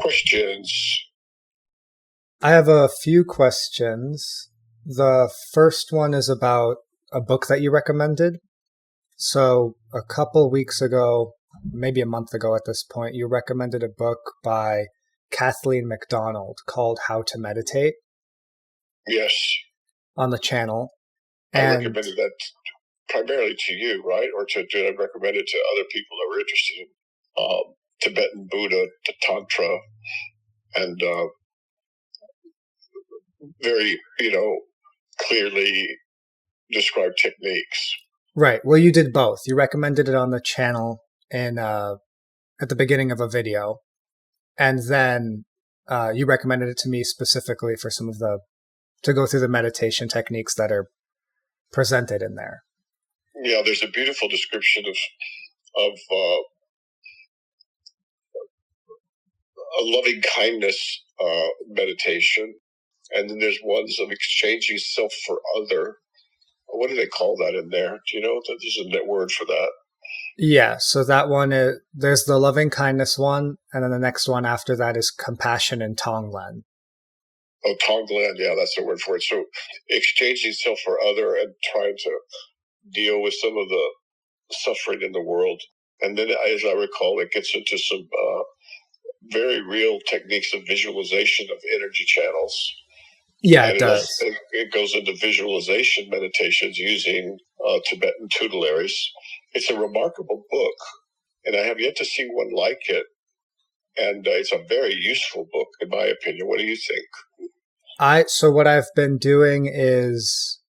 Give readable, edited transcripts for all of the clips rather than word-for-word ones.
Questions. I have a few questions. The first one is about a book that you recommended. So a couple weeks ago, maybe a month ago at this point, you recommended a book by Kathleen MacDonald called How to Meditate Yes. on the channel. I recommended that primarily to you, right? Or did I recommend it to other people that were interested in Tibetan Buddha, the Tantra, and very, clearly described techniques. Right. Well, you did both. You recommended it on the channel at the beginning of a video, and then you recommended it to me specifically for to go through the meditation techniques that are presented in there. Yeah, there's a beautiful description of a loving kindness meditation, and then there's ones of exchanging self for other. What do they call that in there? Do you know? There's a net word for that. Yeah, so that one there's the loving kindness one, and then the next one after that is compassion and tonglen. Oh, tonglen, yeah, that's the word for it. So exchanging self for other and trying to deal with some of the suffering in the world. And then, as I recall, it gets into some very real techniques of visualization of energy channels. Yeah, it does. It goes into visualization meditations using Tibetan tutelaries. It's a remarkable book, and I have yet to see one like it. And it's a very useful book, in my opinion. What do you think? So what I've been doing is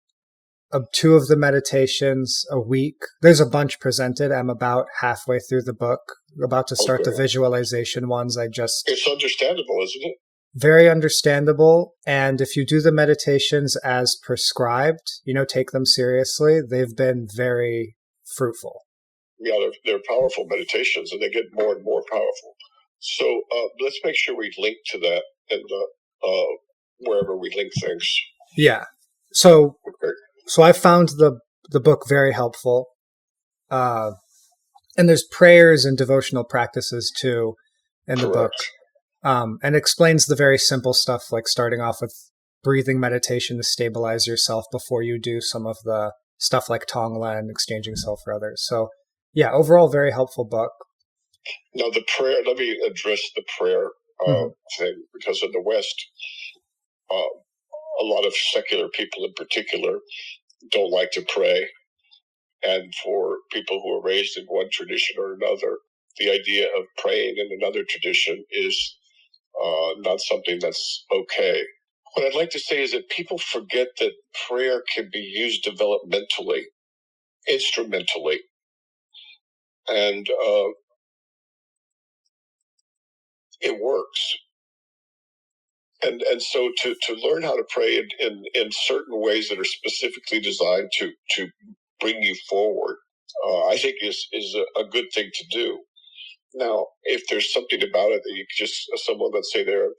2 of the meditations a week. There's a bunch presented. I'm about halfway through the book, about to start the visualization ones. It's understandable, isn't it? Very understandable. And if you do the meditations as prescribed, take them seriously, they've been very fruitful. Yeah, they're powerful meditations, and they get more and more powerful. So let's make sure we link to that and wherever we link things. Yeah. So I found the book very helpful. And there's prayers and devotional practices too in the book. And explains the very simple stuff, like starting off with breathing meditation to stabilize yourself before you do some of the stuff like tonglen, exchanging self for others. So yeah, overall, very helpful book. Now the prayer, let me address the prayer thing, because in the West, a lot of secular people in particular don't like to pray. And for people who are raised in one tradition or another, the idea of praying in another tradition is not something that's okay. What I'd like to say is that people forget that prayer can be used developmentally, instrumentally. And it works. And so to learn how to pray in certain ways that are specifically designed to bring you forward, I think is a good thing to do. Now, if there's something about it that you just, someone, let's say they're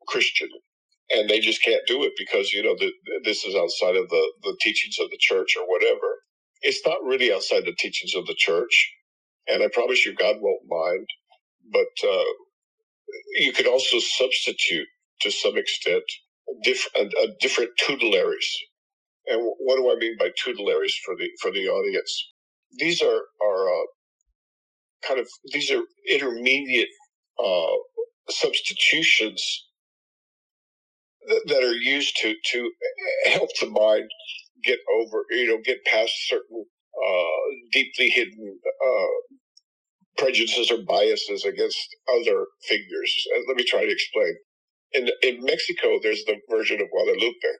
Christian, and they just can't do it because, this is outside of the teachings of the church or whatever. It's not really outside the teachings of the church, and I promise you God won't mind. But you could also substitute, to some extent, different tutelaries. And what do I mean by tutelaries for the audience? These are these are intermediate substitutions that are used to help the mind get past certain deeply hidden prejudices or biases against other figures. And let me try to explain. In Mexico, there's the Virgin of Guadalupe.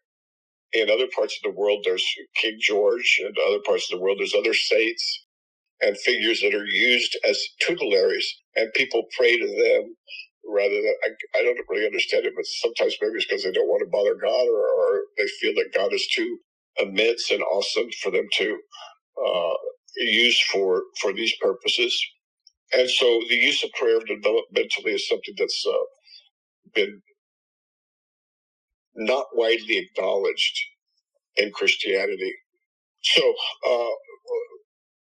In other parts of the world, there's King George. In other parts of the world, there's other saints and figures that are used as tutelaries, and people pray to them rather than, I don't really understand it, but sometimes maybe it's because they don't want to bother God, or they feel that God is too immense and awesome for them to use for these purposes. And so the use of prayer developmentally is something that's been not widely acknowledged in Christianity. So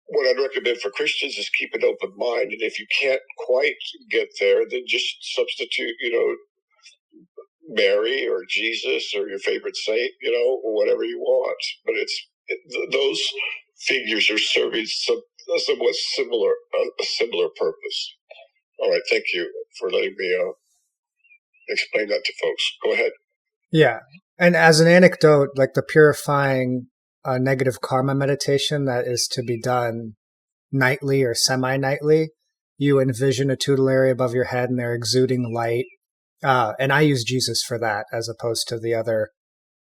what I'd recommend for Christians is keep an open mind. And if you can't quite get there, then just substitute, Mary or Jesus or your favorite saint, or whatever you want. But those figures are serving somewhat similar, a similar purpose. All right. Thank you for letting me explain that to folks. Go ahead. Yeah. And as an anecdote, like the purifying negative karma meditation that is to be done nightly or semi-nightly, you envision a tutelary above your head and they're exuding light. And I use Jesus for that as opposed to the other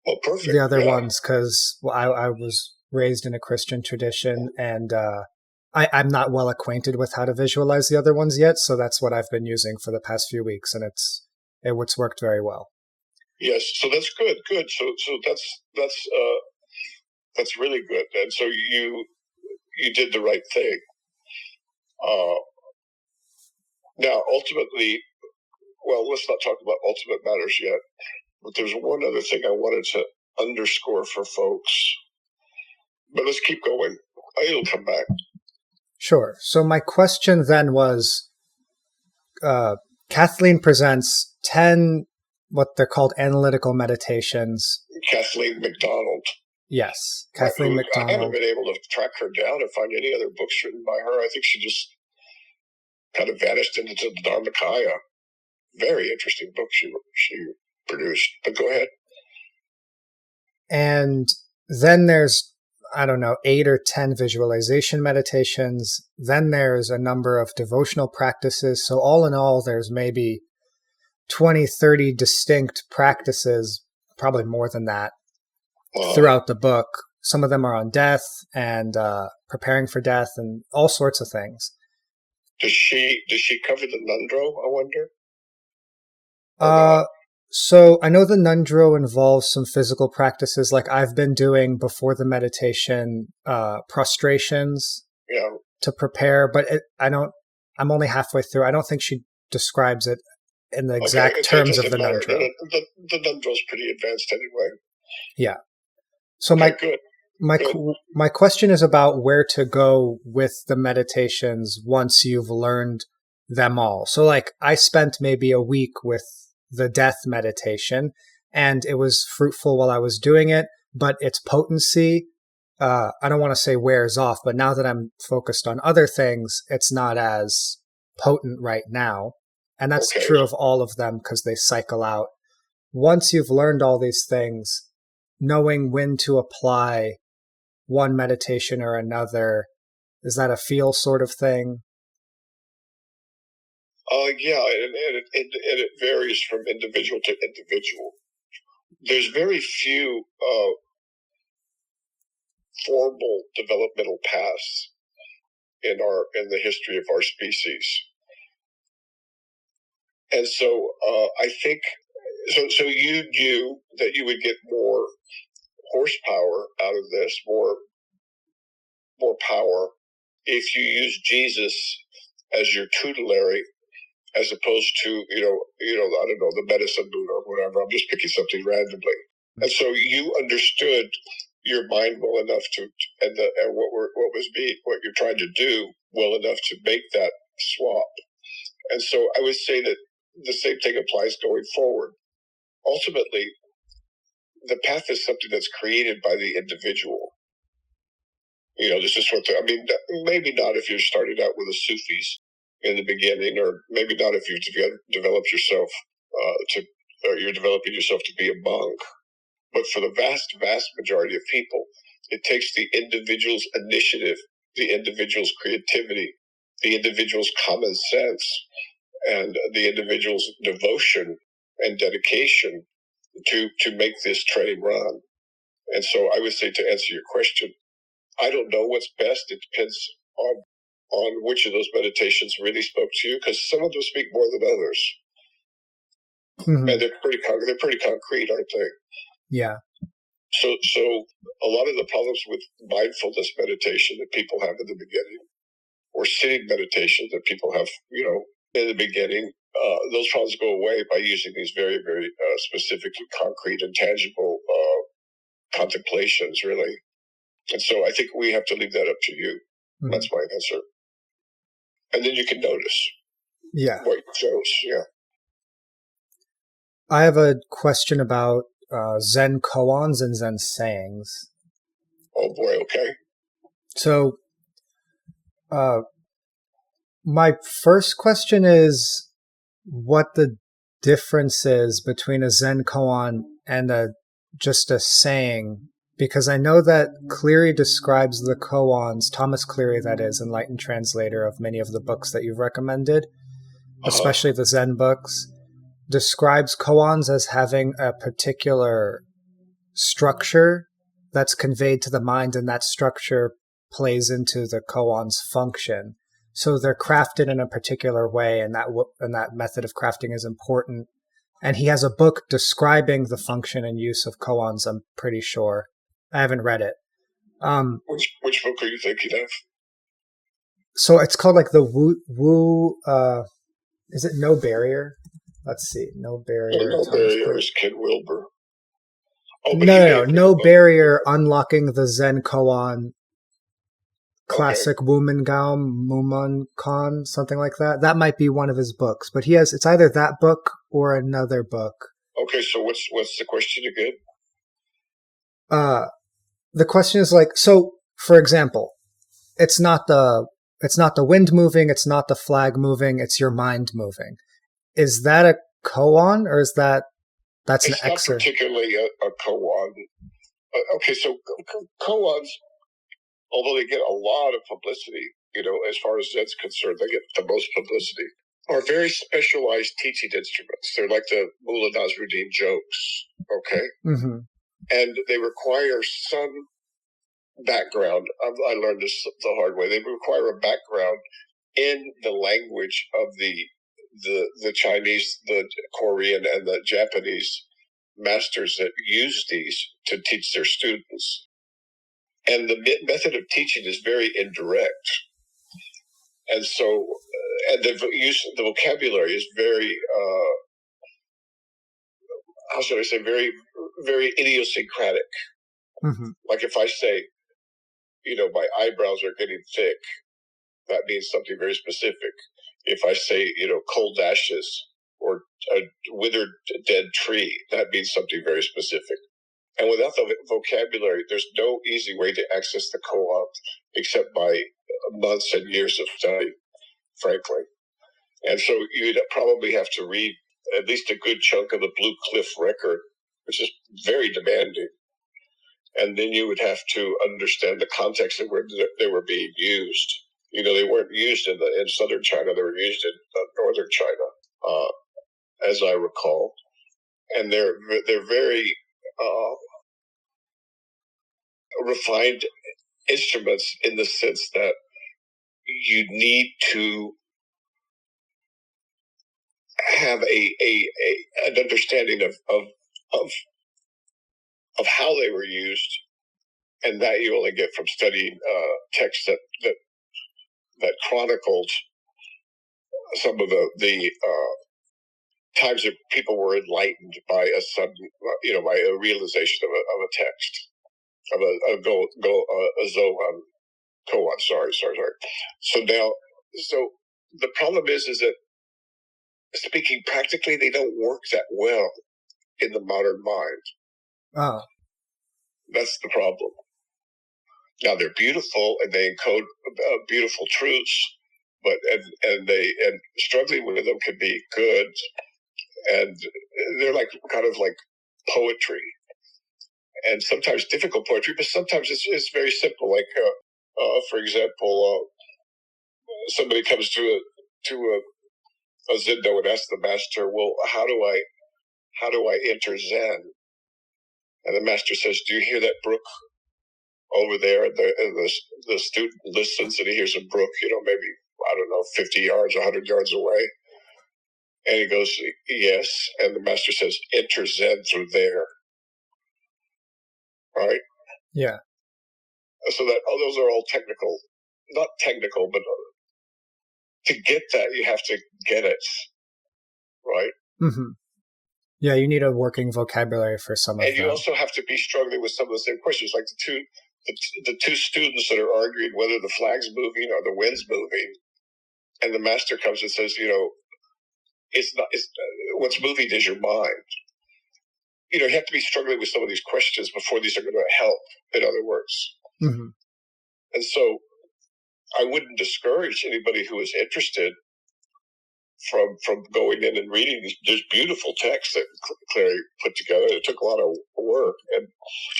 ones, because I was raised in a Christian tradition, and I'm not well acquainted with how to visualize the other ones yet. So that's what I've been using for the past few weeks, and it's worked very well. Yes, so that's good. So that's really good. And so you did the right thing. Now, ultimately, well, let's not talk about ultimate matters yet. But there's one other thing I wanted to underscore for folks. But let's keep going. It'll come back. Sure. So my question then was, Kathleen presents 10 what they're called analytical meditations. Kathleen McDonald. Yes, Kathleen McDonald. I haven't been able to track her down and find any other books written by her. I think she just kind of vanished into the Dharmakaya. Very interesting book she produced. But go ahead. And then there's, 8 or 10 visualization meditations. Then there's a number of devotional practices. So all in all, there's maybe 20, 30 distinct practices, probably more than that, throughout the book. Some of them are on death and preparing for death and all sorts of things. Does she cover the Nundro, I wonder? So I know the Nundro involves some physical practices, like I've been doing before the meditation, prostrations to prepare, but I'm only halfway through. I don't think she describes it in the exact terms of the Nundro. The Nundro's pretty advanced anyway. Yeah. So my question is about where to go with the meditations once you've learned them all. So like I spent maybe a week with the death meditation, and it was fruitful while I was doing it, but its potency, I don't want to say wears off, but now that I'm focused on other things, it's not as potent right now. And that's true of all of them because they cycle out. Once you've learned all these things, knowing when to apply one meditation or another, is that a feel sort of thing? Yeah, and it varies from individual to individual. There's very few formal developmental paths in the history of our species, and so I think so. You knew that you would get more horsepower out of this, more power, if you use Jesus as your tutelary, as opposed to, I don't know, the medicine Buddha or whatever. I'm just picking something randomly. And so you understood your mind well enough and what you're trying to do well enough to make that swap. And so I would say that the same thing applies going forward. Ultimately, the path is something that's created by the individual. This is maybe not if you're starting out with the Sufis in the beginning, or maybe not if you've developed yourself or you're developing yourself to be a monk. But for the vast, vast majority of people, it takes the individual's initiative, the individual's creativity, the individual's common sense, and the individual's devotion and dedication to make this train run. And so I would say, to answer your question, I don't know what's best. It depends on which of those meditations really spoke to you, because some of them speak more than others. Mm-hmm. And they're pretty concrete, aren't they? Yeah. So a lot of the problems with mindfulness meditation that people have in the beginning, or sitting meditation that people have, in the beginning, those problems go away by using these very, very specific, concrete, and tangible contemplations, really. And so I think we have to leave that up to you. That's my answer. And then you can notice what you chose. Yeah. I have a question about Zen Koans and Zen Sayings. Oh boy, okay. So, my first question is what the difference is between a Zen Koan and just a saying, because I know that Cleary describes the koans, Thomas Cleary, that is, enlightened translator of many of the books that you've recommended, especially the Zen books, describes koans as having a particular structure that's conveyed to the mind, and that structure plays into the koan's function. So they're crafted in a particular way, and that method of crafting is important. And he has a book describing the function and use of koans, I'm pretty sure. I haven't read it. Which book are you thinking of? So it's called like the is it No Barrier? Let's see. No Barrier. No Barrier is Ken Wilber. Oh, No Barrier, Unlocking the Zen Koan, Classic Womangaum, Mumonkan, something like that. That might be one of his books, but it's either that book or another book. Okay, so what's the question again? The question is like, so for example, it's not the wind moving, it's not the flag moving, it's your mind moving. Is that a koan, or is that's an excerpt? It's not particularly a koan. Okay, so koans, although they get a lot of publicity, as far as Zen's concerned, they get the most publicity, are very specialized teaching instruments. They're like the Mullah Nasruddin jokes, okay? Mm-hmm. And they require some background. I learned this the hard way. They require a background in the language of the Chinese, the Korean, and the Japanese masters that use these to teach their students. And the method of teaching is very indirect. And so, and the vocabulary is very, how should I say, very, very idiosyncratic. Mm-hmm. Like if I say, my eyebrows are getting thick, that means something very specific. If I say, cold ashes or a withered dead tree, that means something very specific. And without the vocabulary, there's no easy way to access the koan except by months and years of study, frankly. And so you'd probably have to read at least a good chunk of the Blue Cliff Record, which is very demanding. And then you would have to understand the context in where they were being used. They weren't used in southern China; they were used in northern China, as I recall. And they're very refined instruments in the sense that you need to have an understanding of how they were used, and that you only get from studying texts that chronicled some of the times that people were enlightened by a sudden, by a realization of a text, of a Zohan koan. Sorry. So the problem is that speaking practically, they don't work that well in the modern mind. Oh. That's the problem. Now they're beautiful and they encode beautiful truths, but and struggling with them can be good, and they're kind of like poetry, and sometimes difficult poetry, but sometimes it's very simple. Like for example, somebody comes to a Zendo and asks the master, "Well, how do I enter Zen?" And the master says, "Do you hear that brook over there?" And the student listens, and he hears a brook, maybe, I don't know, 50 yards, 100 yards away. And he goes, "Yes." And the master says, "Enter Zen through there." Right? Yeah. So those are all technical, not technical, but to get that, you have to get it. Right? Mm-hmm. Yeah, you need a working vocabulary for some of them. And you also have to be struggling with some of the same questions, like the two students that are arguing whether the flag's moving or the wind's moving, and the master comes and says, it's not. What's moving is your mind. You have to be struggling with some of these questions before these are going to help. In other words, mm-hmm. And so I wouldn't discourage anybody who is interested from going in and reading these beautiful texts that Clary put together. It took a lot of work, and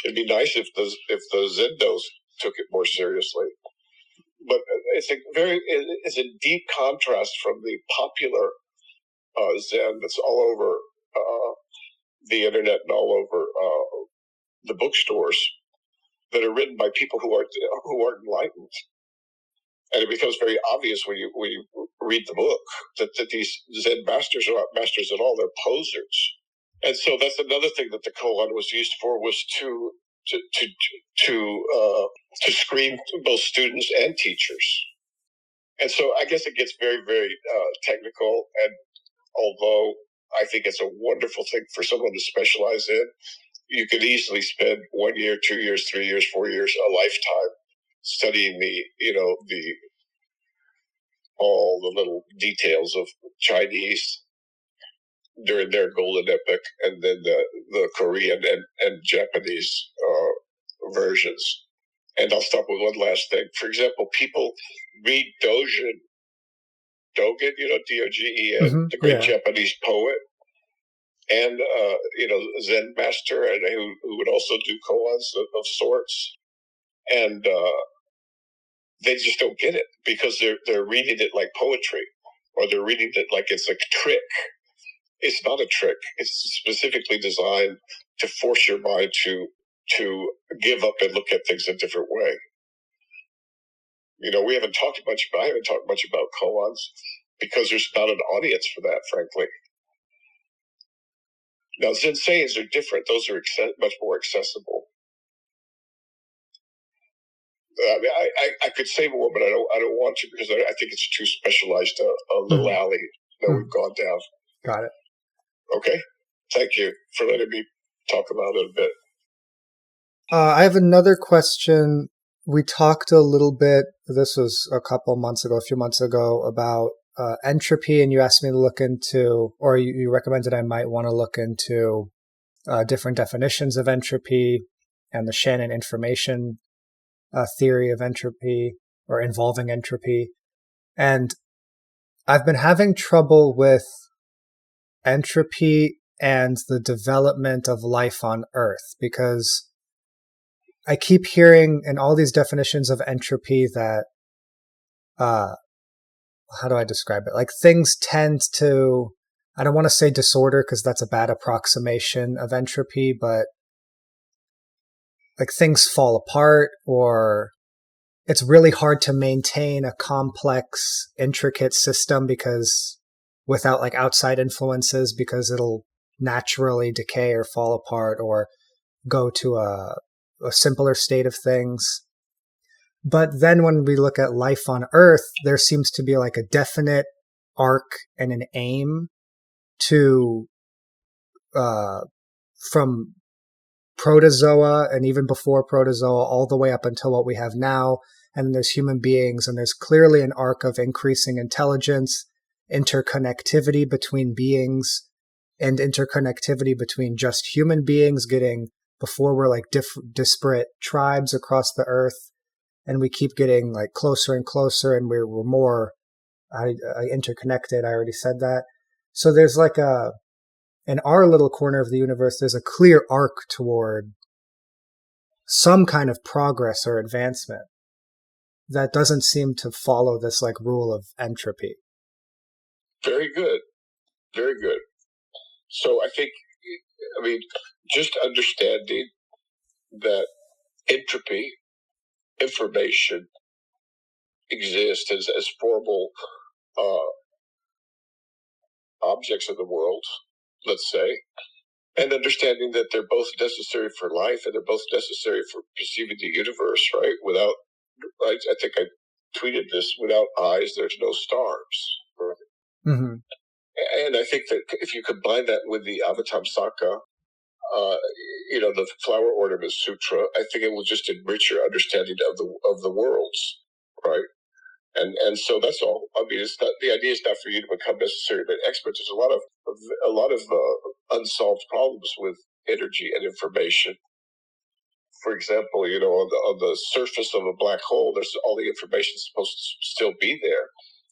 it'd be nice if the Zendos took it more seriously. But it's a deep contrast from the popular Zen that's all over the internet and all over the bookstores that are written by people who aren't enlightened. And it becomes very obvious when you read the book that these Zen masters are not masters at all; they're posers. And so that's another thing that the koan was used for, was to screen both students and teachers. And so I guess it gets very, very technical. And although I think it's a wonderful thing for someone to specialize in, you could easily spend 1 year, 2 years, 3 years, 4 years, a lifetime studying all the little details of Chinese during their golden epoch, and then the Korean and Japanese versions. And I'll stop with one last thing. For example, people read Dogen, Dogen, Dogen, Mm-hmm. the great Japanese poet, and Zen master, and who would also do koans of sorts, and they just don't get it because they're reading it like poetry, or they're reading it like it's a trick. It's not a trick. It's specifically designed to force your mind to give up and look at things a different way. I haven't talked much about koans because there's not an audience for that, frankly. Now, Zen Sayings are different. Those are much more accessible. I could say more, but I don't want to, because I think it's too specialized a little alley that we've gone down. Got it. Okay. Thank you for letting me talk about it a bit. I have another question. We talked a little bit, this was a few months ago, about entropy, and you asked me to look into, or you recommended I might want to look into different definitions of entropy and the Shannon information theory of entropy, or involving entropy. And I've been having trouble with entropy and the development of life on Earth, because I keep hearing in all these definitions of entropy that, how do I describe it? Like, things tend to, I don't want to say disorder because that's a bad approximation of entropy, but like things fall apart, or it's really hard to maintain a complex, intricate system because without like outside influences, because it'll naturally decay or fall apart or go to a simpler state of things. But then when we look at life on Earth, there seems to be like a definite arc and an aim to, from protozoa and even before protozoa all the way up until what we have now. And there's human beings, and there's clearly an arc of increasing intelligence, interconnectivity between beings, and interconnectivity between just human beings before we're like disparate tribes across the earth. And we keep getting like closer and closer, and we're more interconnected. I already said that. So there's like in our little corner of the universe, there's a clear arc toward some kind of progress or advancement that doesn't seem to follow this like rule of entropy. Very good. Very good. So I think, just understanding that entropy, information, exist as formal objects of the world, let's say, and understanding that they're both necessary for life and they're both necessary for perceiving the universe, right? I think I tweeted this, without eyes, there's no stars. Right? Mm-hmm. And I think that if you combine that with the Avatamsaka the Flower Ornament Sutra, I think it will just enrich your understanding of the worlds, right? And so that's all. I mean, it's not, the idea is not for you to become necessarily an expert. There's a lot of unsolved problems with energy and information. For example, on the surface of a black hole, there's all the information supposed to still be there.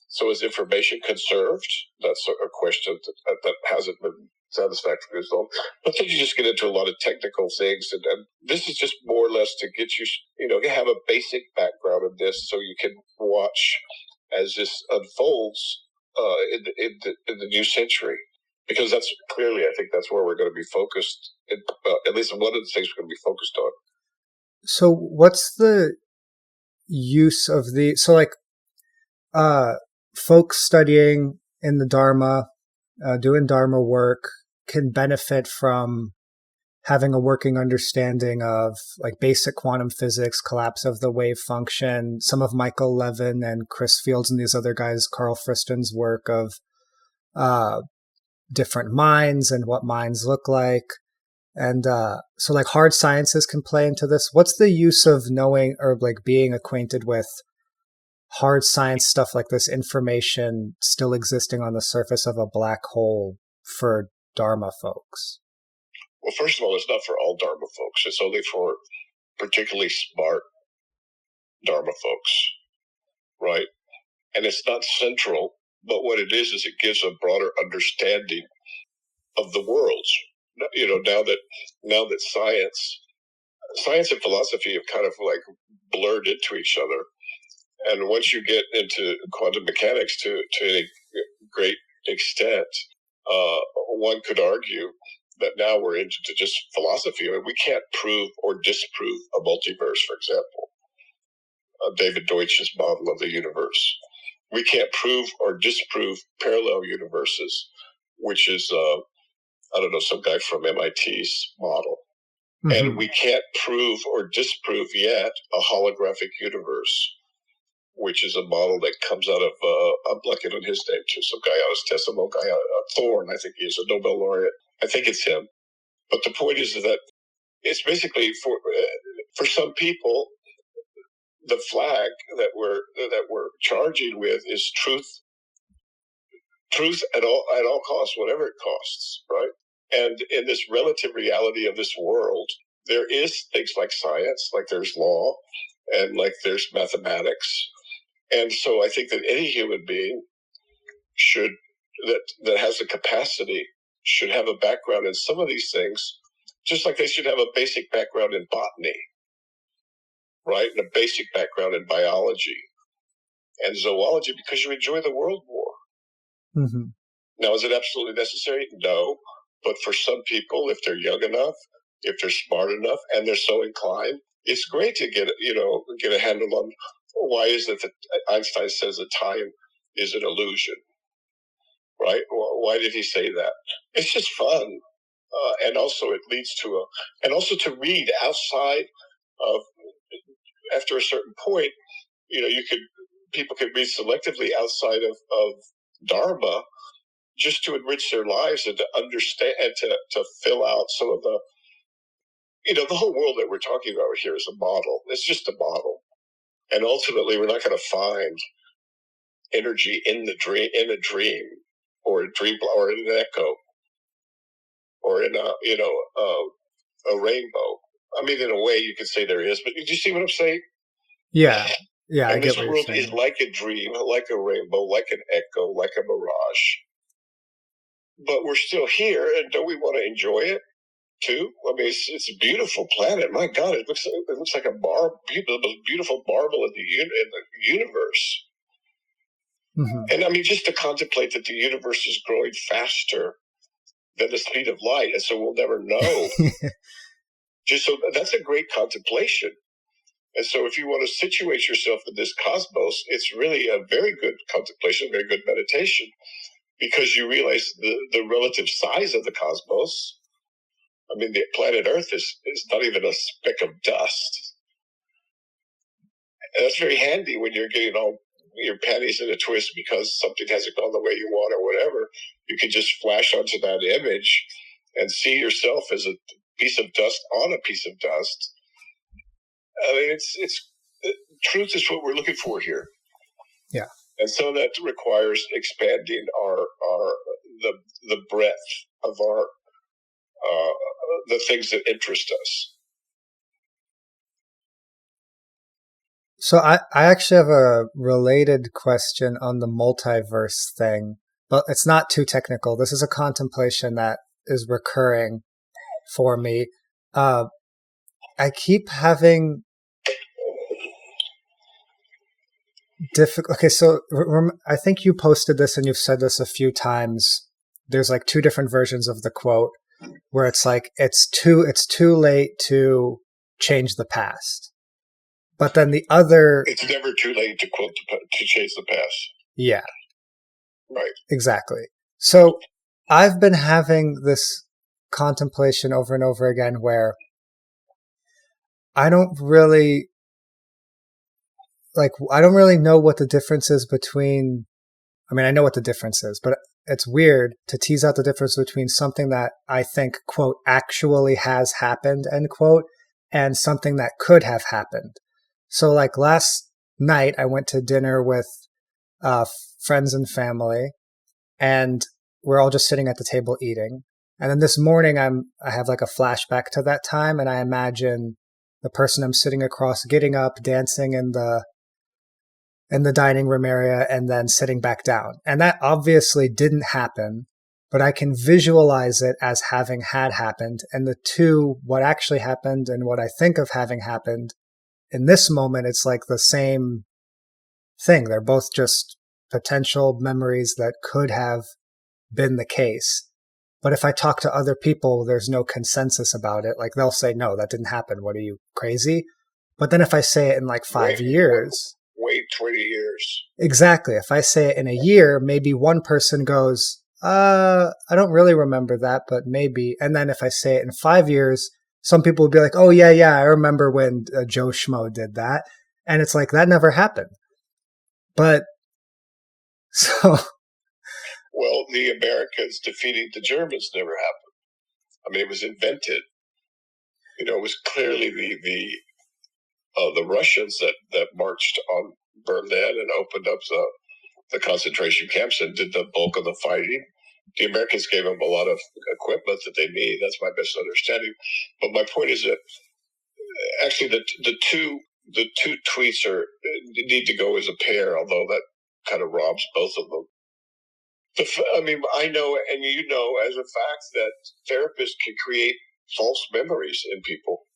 So is information conserved? That's a question that hasn't been satisfactorily resolved. But then you just get into a lot of technical things, and this is just more or less to get you, have a basic background of this, so you can watch as this unfolds in the new century. Because that's clearly, I think that's where we're going to be focused. At least one of the things we're going to be focused on. So what's the use of folks studying in the Dharma, doing Dharma work, can benefit from having a working understanding of like basic quantum physics, collapse of the wave function, some of Michael Levin and Chris Fields and these other guys, Carl Friston's work of different minds and what minds look like. And so like hard sciences can play into this. What's the use of knowing or like being acquainted with hard science stuff like this information still existing on the surface of a black hole for Dharma folks? Well, first of all, it's not for all Dharma folks. It's only for particularly smart Dharma folks, right? And it's not central, but what it is it gives a broader understanding of the worlds. Now that science and philosophy have kind of like blurred into each other. And once you get into quantum mechanics to a great extent, one could argue that now we're into just philosophy. I mean, we can't prove or disprove a multiverse, for example, David Deutsch's model of the universe. We can't prove or disprove parallel universes, which is, some guy from MIT's model. Mm-hmm. And we can't prove or disprove yet a holographic universe, which is a model that comes out of, I'm blanking on his name too, some guy out of Tesla, guy Thorne, I think he is a Nobel laureate. I think it's him. But the point is that it's basically for some people, the flag that we're charging with is truth at all costs, whatever it costs, right? And in this relative reality of this world, there is things like science, like there's law, and like there's mathematics. And so I think that any human being that has the capacity should have a background in some of these things, just like they should have a basic background in botany, right? And a basic background in biology and zoology, because you enjoy the world more. Mm-hmm. Now, is it absolutely necessary? No. But for some people, if they're young enough, if they're smart enough, and they're so inclined, it's great to get a handle on why is it that Einstein says that time is an illusion, right? Why did he say that? It's just fun. And also it leads to to read outside of, after a certain point, people could read selectively outside of Dharma, just to enrich their lives and to understand and to fill out some of the, the whole world that we're talking about here is a model. It's just a model. And ultimately, we're not going to find energy in a dream, or a dream, or in an echo, or in a rainbow. I mean, in a way, you could say there is, but did you see what I'm saying? Yeah. Yeah. And this world is like a dream, like a rainbow, like an echo, like a mirage. But we're still here, and don't we want to enjoy it too? I mean, it's a beautiful planet. My God, it looks like the most beautiful marble in the universe. Mm-hmm. And I mean, just to contemplate that the universe is growing faster than the speed of light, and so we'll never know. So that's a great contemplation. And so if you want to situate yourself in this cosmos, it's really a very good contemplation, very good meditation, because you realize the relative size of the cosmos. I mean, the planet Earth is not even a speck of dust. And that's very handy when you're getting all your panties in a twist because something hasn't gone the way you want or whatever. You can just flash onto that image and see yourself as a piece of dust on a piece of dust. I mean, it's truth is what we're looking for here. Yeah. And so that requires expanding our the breadth of our the things that interest us. So I actually have a related question on the multiverse thing, but it's not too technical. This is a contemplation that is recurring for me. I keep having difficult. Okay, so I think you posted this and you've said this a few times. There's like two different versions of the quote where it's like it's too late to change the past. But then the other, it's never too late to quote to chase the past. Yeah. Right. Exactly. So I've been having this contemplation over and over again where I don't really know what the difference is between, I mean, I know what the difference is, but it's weird to tease out the difference between something that I think, quote, actually has happened, end quote, and something that could have happened. So like last night, I went to dinner with friends and family, and we're all just sitting at the table eating. And then this morning, I have like a flashback to that time, and I imagine the person I'm sitting across getting up, dancing in the dining room area, and then sitting back down. And that obviously didn't happen, but I can visualize it as having had happened. And the two, what actually happened and what I think of having happened, in this moment, it's like the same thing. They're both just potential memories that could have been the case. But if I talk to other people, there's no consensus about it. Like they'll say, no, that didn't happen. What are you, crazy? But then if I say it in like 5 years... Wait 20 years. Exactly. If I say it in a year, maybe one person goes, I don't really remember that, but maybe. And then if I say it in 5 years, some people would be like, oh, yeah, I remember when Joe Schmo did that. And it's like, that never happened. But so... Well, the Americans defeating the Germans never happened. I mean, it was invented. You know, it was clearly the Russians that marched on Berlin and opened up the concentration camps and did the bulk of the fighting. The Americans gave them a lot of equipment that they need. That's my best understanding. But my point is that actually the two tweets need to go as a pair, although that kind of robs both of them. I mean, I know, and you know as a fact, that therapists can create false memories in people.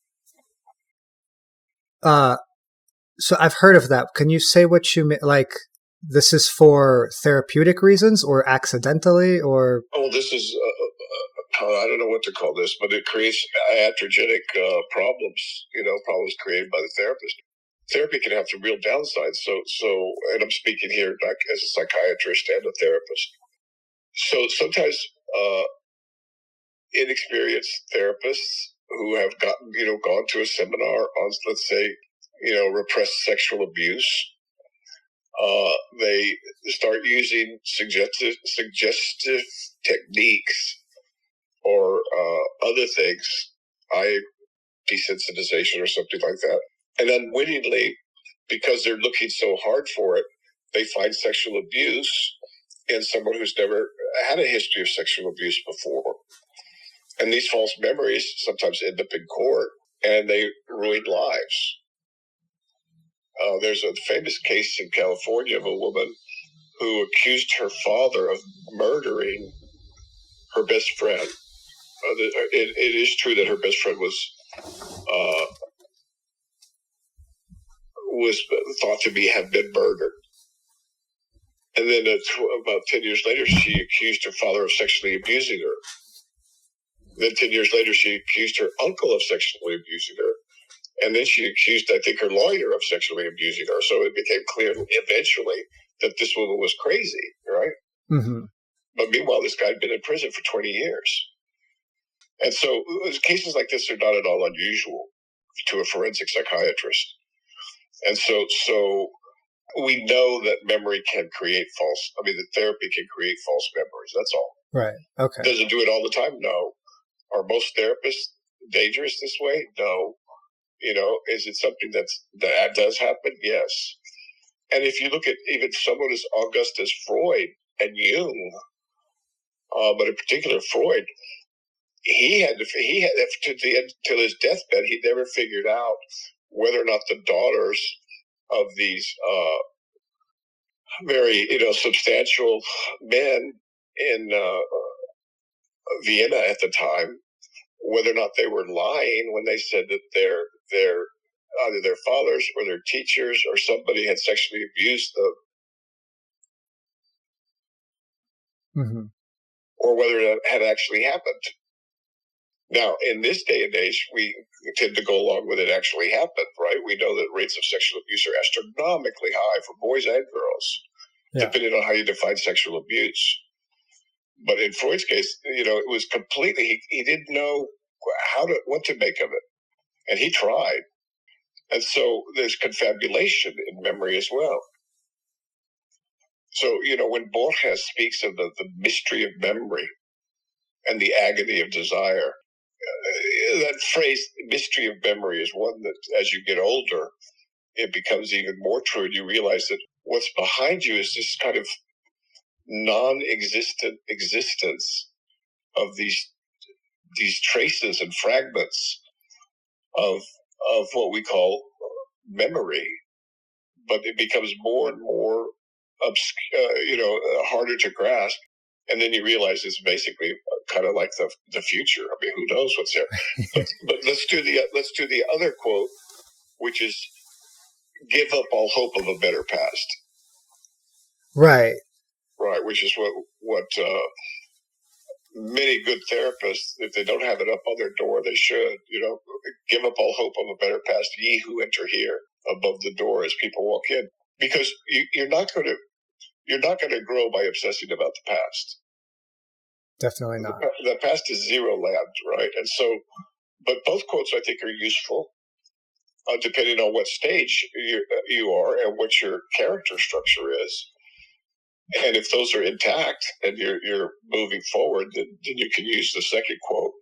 So I've heard of that. Can you say what you mean? Like, this is for therapeutic reasons or accidentally or? Oh, this is, I don't know what to call this, but it creates iatrogenic problems, problems created by the therapist. Therapy can have some real downsides. So, and I'm speaking here as a psychiatrist and a therapist. So sometimes inexperienced therapists who have gone to a seminar on, let's say, repressed sexual abuse, they start using suggestive techniques or other things, i.e. desensitization or something like that. And unwittingly, because they're looking so hard for it, they find sexual abuse in someone who's never had a history of sexual abuse before. And these false memories sometimes end up in court, and they ruin lives. There's a famous case in California of a woman who accused her father of murdering her best friend. It is true that her best friend was thought to have been murdered. And then about 10 years later, she accused her father of sexually abusing her. Then 10 years later, she accused her uncle of sexually abusing her. And then she accused, I think, her lawyer of sexually abusing her. So it became clear eventually that this woman was crazy, right? Mm-hmm. But meanwhile, this guy had been in prison for 20 years. And so cases like this are not at all unusual to a forensic psychiatrist. And so we know that memory can create that therapy can create false memories. That's all. Right. Okay. Does it do it all the time? No. Are most therapists dangerous this way? No. Is it something that does happen? Yes. And if you look at even someone as august as Freud and Jung, but in particular Freud, he had to the end till his deathbed, he never figured out whether or not the daughters of these very substantial men in Vienna at the time, whether or not they were lying when they said that their either their fathers or their teachers or somebody had sexually abused them, mm-hmm. or whether it had actually happened. Now, in this day and age, we tend to go along with it actually happened, right? We know that rates of sexual abuse are astronomically high for boys and girls, depending on how you define sexual abuse. But in Freud's case, it was completely, he didn't know what to make of it. And he tried. And so there's confabulation in memory as well. So, when Borges speaks of the mystery of memory and the agony of desire, that phrase, mystery of memory, is one that as you get older, it becomes even more true. And you realize that what's behind you is this kind of non-existent existence of these traces and fragments of what we call memory, but it becomes more and more harder to grasp. And then you realize it's basically kind of like the future. I mean, who knows what's there? But let's do the other quote, which is, "Give up all hope of a better past." Right. Which is what many good therapists, if they don't have it up on their door, they should. Give up all hope of a better past, ye who enter here, above the door as people walk in, because you're not going to grow by obsessing about the past. Definitely not. The past is zero land, right? And so, but both quotes I think are useful, depending on what stage you are and what your character structure is. And if those are intact and you're moving forward, then you can use the second quote,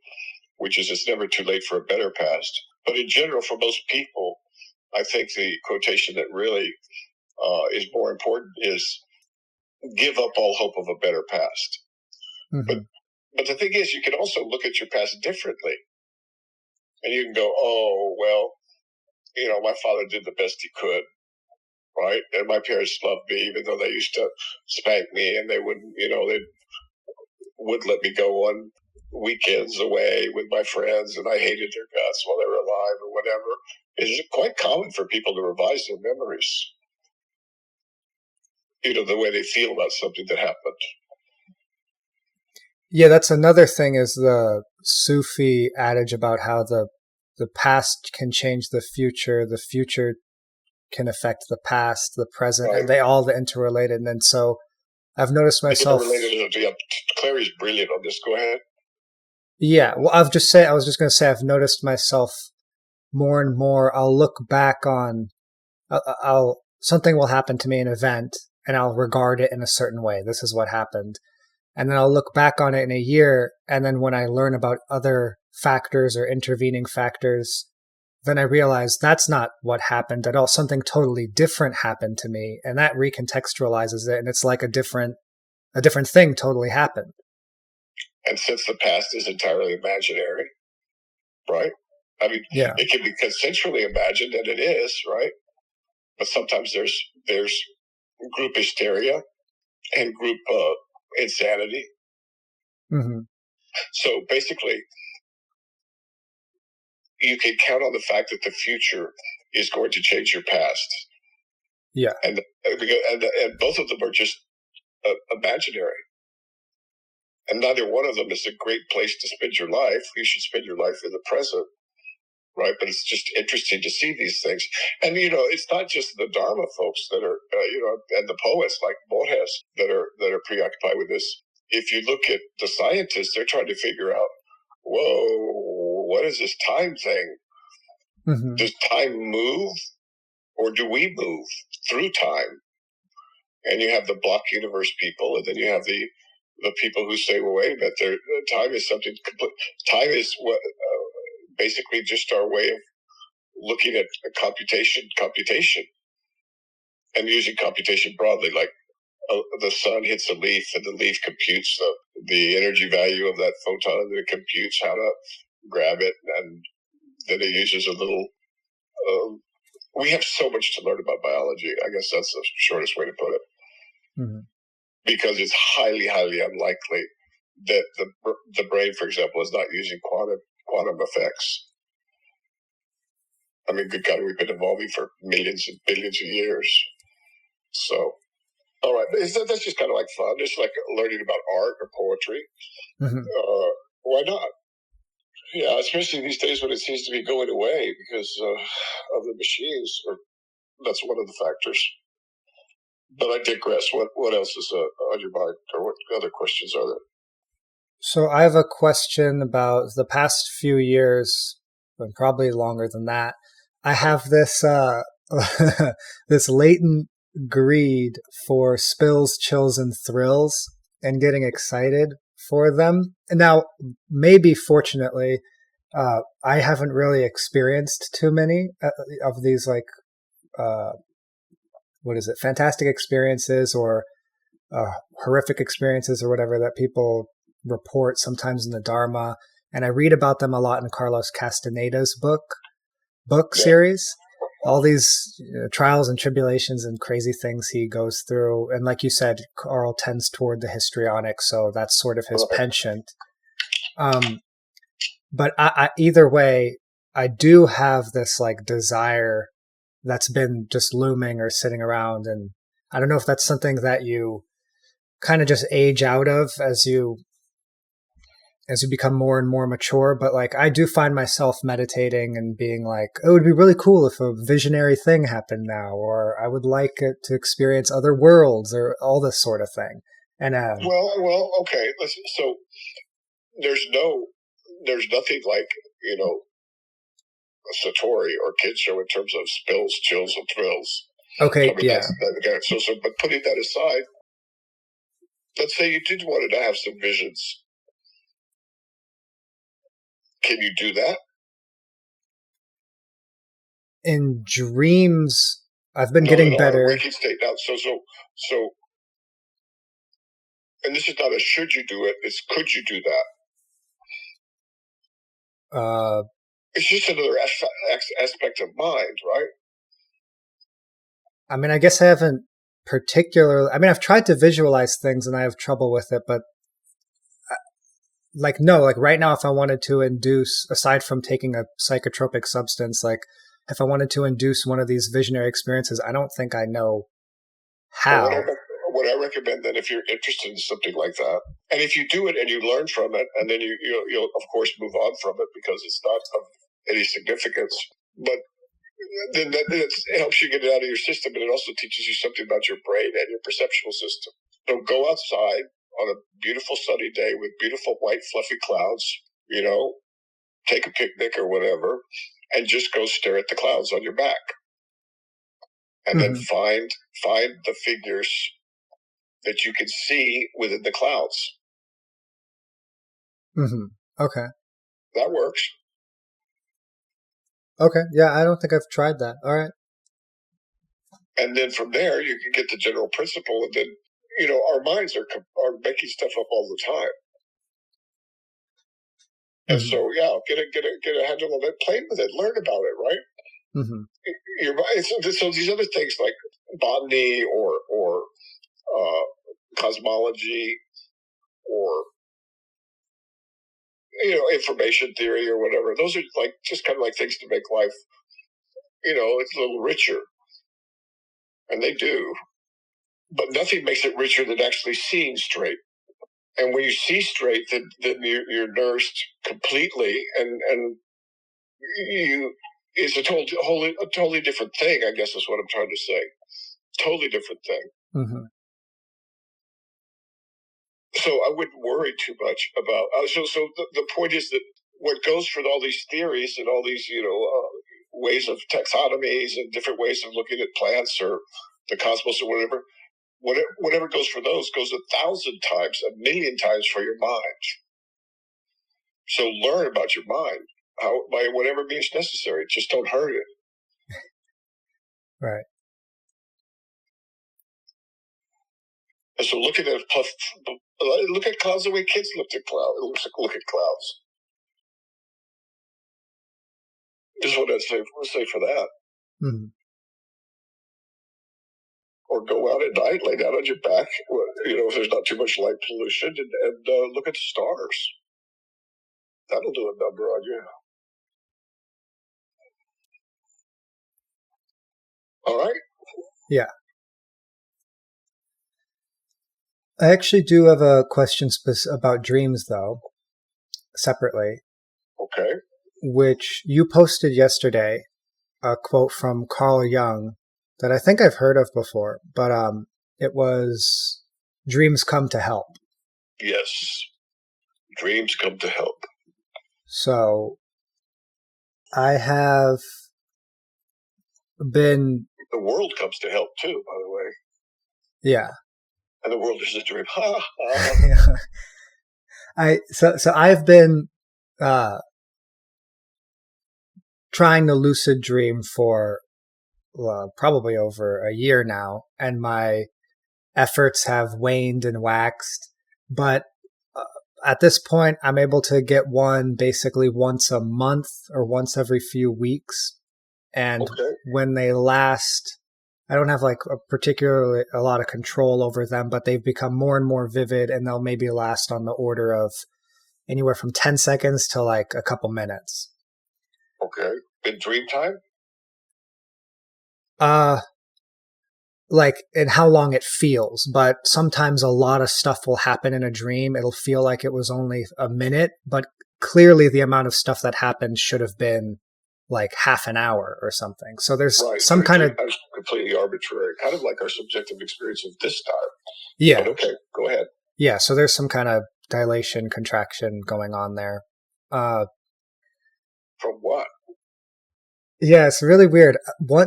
which is, "It's never too late for a better past." But in general, for most people, I think the quotation that really is more important is, "Give up all hope of a better past." Mm-hmm. But the thing is, you can also look at your past differently. And you can go, "Oh, well, my father did the best he could, right? And my parents loved me, even though they used to spank me, and they wouldn't, they would let me go on weekends away with my friends, and I hated their guts while they were alive," or whatever. It's quite common for people to revise their memories, the way they feel about something that happened. Yeah, that's another thing, is the Sufi adage about how the past can change the future can affect the past, the present, right. And they all interrelated. And then so I've noticed myself. Clary's brilliant on this. Go ahead. Yeah, well, I was just going to say, I've noticed myself more and more. I'll look back on, something will happen to me, an event, and I'll regard it in a certain way. This is what happened. And then I'll look back on it in a year, and then when I learn about other factors or intervening factors, then I realize that's not what happened at all. Something totally different happened to me, and that recontextualizes it, and it's like a different thing totally happened. And since the past is entirely imaginary, right? I mean, yeah. It can be consensually imagined, and it is, right? But sometimes there's group hysteria and group insanity. Mm-hmm. So basically, you can count on the fact that the future is going to change your past. Yeah. And both of them are just imaginary. And neither one of them is a great place to spend your life. You should spend your life in the present, right? But it's just interesting to see these things. And, it's not just the Dharma folks that are, and the poets like Borges that are preoccupied with this. If you look at the scientists, they're trying to figure out, whoa, what is this time thing? Mm-hmm. Does time move, or do we move through time? And you have the block universe people, and then you have the people who say, well, wait a minute, time is something complete. Time is what basically just our way of looking at computation, and using computation broadly, like the sun hits a leaf and the leaf computes the energy value of that photon, and it computes how to grab it, and then it uses a little. We have so much to learn about biology. I guess that's the shortest way to put it. Mm-hmm. Because it's highly, highly unlikely that the brain, for example, is not using quantum effects. I mean, good God, we've been evolving for millions and billions of years. So, all right, that's just kind of like fun. Just like learning about art or poetry. Mm-hmm. Why not? Yeah, especially these days when it seems to be going away because of the machines. That's one of the factors. But I digress. What else is on your mind, or what other questions are there? So I have a question about the past few years, and probably longer than that. I have this this latent greed for spills, chills, and thrills, and getting excited for them. And now, maybe fortunately, I haven't really experienced too many of these, like, fantastic experiences or horrific experiences or whatever that people report sometimes in the Dharma. And I read about them a lot in Carlos Castaneda's book series. All these trials and tribulations and crazy things he goes through. And like you said, Carl tends toward the histrionic, so that's sort of his penchant. But I, either way, I do have this like desire that's been just looming or sitting around. And I don't know if that's something that you kind of just age out of as you become more and more mature. But like, I do find myself meditating and being like, oh, it would be really cool if a visionary thing happened now, or I would like it to experience other worlds, or all this sort of thing. And well, okay. Listen, so there's nothing like, a Satori or kid show in terms of spills, chills, and thrills. Okay, I mean, yeah. But putting that aside, let's say you did want to have some visions. Can you do that? In dreams, I've been getting better. Waking state now. So, and this is not a should you do it, it's could you do that? It's just another aspect of mind, right? I mean, I guess I haven't particularly. I mean, I've tried to visualize things and I have trouble with it, but like right now, if I wanted to induce, aside from taking a psychotropic substance, like if I wanted to induce one of these visionary experiences, I don't think I know how. What I recommend then, if you're interested in something like that, and if you do it and you learn from it, and then you'll of course move on from it because it's not of any significance, but then it helps you get it out of your system, and it also teaches you something about your brain and your perceptual system. So go outside on a beautiful sunny day with beautiful white fluffy clouds, take a picnic or whatever, and just go stare at the clouds on your back. And then find the figures that you can see within the clouds. Mm-hmm. Okay. That works. Okay. Yeah, I don't think I've tried that. All right. And then from there, you can get the general principle, and then, our minds are making stuff up all the time. And so, yeah, get a handle on it, play with it, learn about it, right? Mm-hmm. So these other things like botany or cosmology or information theory or whatever, those are like just kind of like things to make life, it's a little richer, and they do. But nothing makes it richer than actually seeing straight. And when you see straight, then you're nourished completely, and it's a totally different thing, I guess is what I'm trying to say. Totally different thing. Mm-hmm. So I wouldn't worry too much about. So the point is that what goes for all these theories and all these ways of taxonomies and different ways of looking at plants or the cosmos or whatever goes for those goes 1,000 times, 1,000,000 times for your mind. So learn about your mind. by whatever means necessary. Just don't hurt it. Right. And so looking at look at clouds the way kids look at clouds. Look at clouds. This is what I'd say for that. Mm-hmm. Or go out at night, lay down on your back, if there's not too much light pollution, and look at the stars. That'll do a number on you. All right? Yeah. I actually do have a question about dreams, though, separately. Okay. Which you posted yesterday, a quote from Carl Jung that I think I've heard of before, but it was, "Dreams come to help." Yes. Dreams come to help. So I have been... The world comes to help too, by the way. Yeah. And the world is a dream. So I've been trying to lucid dream for probably over a year now, and my efforts have waned and waxed. But at this point, I'm able to get one basically once a month or once every few weeks. And when they last, I don't have like a lot of control over them, but they've become more and more vivid, and they'll maybe last on the order of anywhere from 10 seconds to like a couple minutes. Okay. In dream time? Like in how long it feels, but sometimes a lot of stuff will happen in a dream. It'll feel like it was only a minute, but clearly the amount of stuff that happened should have been like half an hour or something. So there's some kind of... completely arbitrary, kind of like our subjective experience of this time. Yeah. But okay, go ahead. Yeah, so there's some kind of dilation, contraction going on there. From what? Yeah, it's really weird.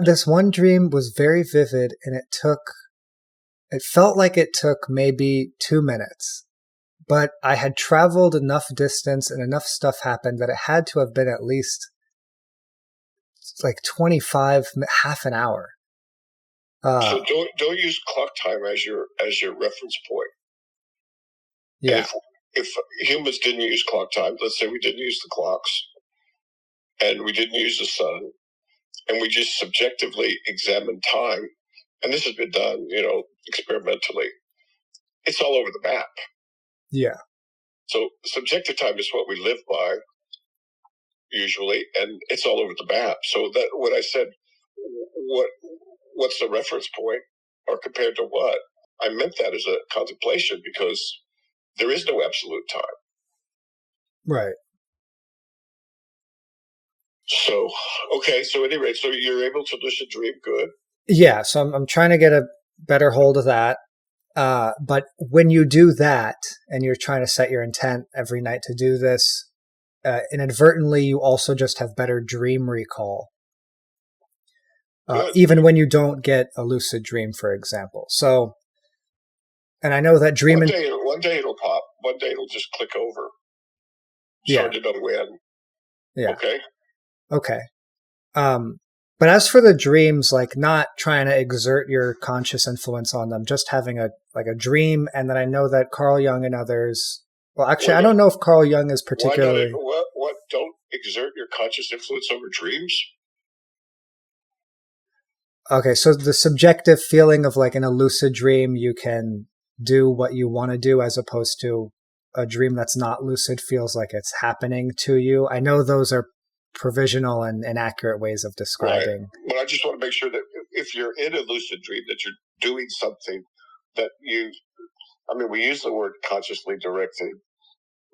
This one dream was very vivid, and it felt like it took maybe 2 minutes. But I had traveled enough distance and enough stuff happened that it had to have been at least like 25, half an hour. So don't use clock time as your reference point. Yeah. If humans didn't use clock time, let's say we didn't use the clocks, and we didn't use the sun, and we just subjectively examine time, and this has been done, experimentally, it's all over the map. Yeah. So subjective time is what we live by, usually, and it's all over the map. So that what I said, what's the reference point, or compared to what? I meant that as a contemplation because there is no absolute time. Right. So, okay. So at any rate, so you're able to lucid dream, good. Yeah. So I'm trying to get a better hold of that. But when you do that and you're trying to set your intent every night to do this, inadvertently, you also just have better dream recall. Even when you don't get a lucid dream, for example. So, and I know that dreaming... One day it'll pop. One day it'll just click over. Yeah. Hard to know when. Yeah. Okay. But as for the dreams, like not trying to exert your conscious influence on them, just having a dream, and then I know that Carl Jung and others... Well, actually, I don't know if Carl Jung is particularly... What? Don't exert your conscious influence over dreams? Okay, so the subjective feeling of like in a lucid dream, you can do what you want to do, as opposed to a dream that's not lucid feels like it's happening to you. I know those are provisional and inaccurate ways of describing. Right. But I just want to make sure that if you're in a lucid dream, that you're doing something that we use the word consciously directed.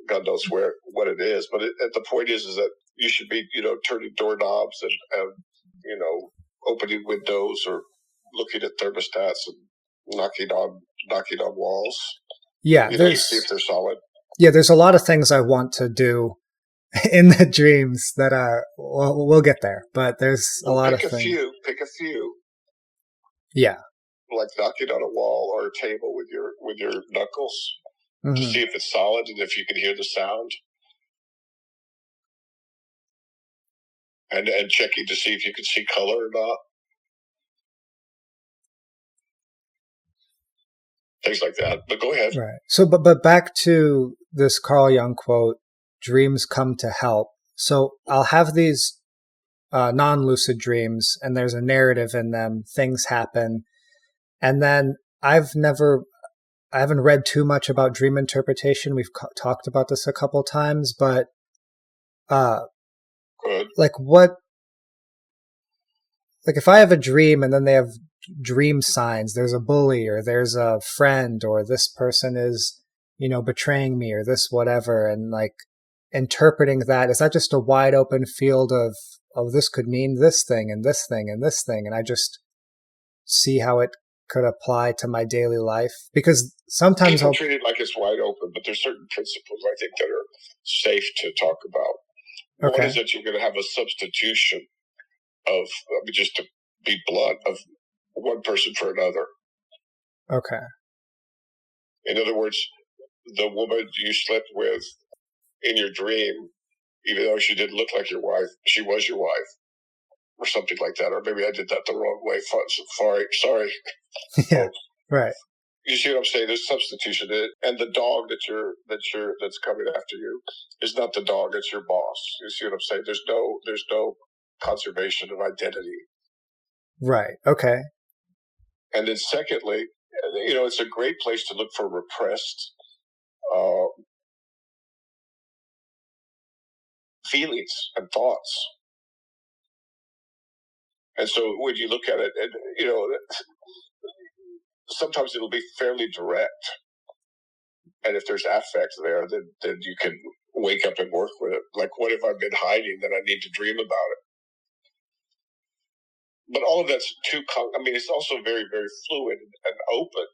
God knows what it is, but the point is that you should be, turning doorknobs and opening windows or looking at thermostats and knocking on walls. Yeah, to see if they're solid. Yeah, there's a lot of things I want to do in the dreams that we'll get there, but there's a lot of things. Pick a few. Yeah, like knocking on a wall or a table with your knuckles to see if it's solid and if you can hear the sound. and checking to see if you can see color or not. Things like that. But go ahead. Right. So, but back to this Carl Jung quote, dreams come to help. So I'll have these non-lucid dreams, and there's a narrative in them. Things happen. And then I haven't read too much about dream interpretation. We've talked about this a couple times, but Good. like if I have a dream and then they have dream signs, there's a bully or there's a friend or this person is, betraying me or this whatever, and like interpreting that, is that just a wide open field of, oh, this could mean this thing and this thing and this thing, and I just see how it could apply to my daily life? Because sometimes people treat it like it's wide open, but there's certain principles I think that are safe to talk about. Okay. One is that you're going to have a substitution of, just to be blunt, of one person for another. Okay. In other words, the woman you slept with in your dream, even though she didn't look like your wife, she was your wife, or something like that. Or maybe I did that the wrong way. Sorry. Yeah. Right. You see what I'm saying? There's substitution in it, and the dog that's coming after you is not the dog; it's your boss. You see what I'm saying? There's no conservation of identity. Right. Okay. And then secondly, it's a great place to look for repressed feelings and thoughts. And so when you look at it, and sometimes it'll be fairly direct. And if there's affect there, then you can wake up and work with it. Like, what if I've been hiding that I need to dream about it? But all of that's it's also very, very fluid and open.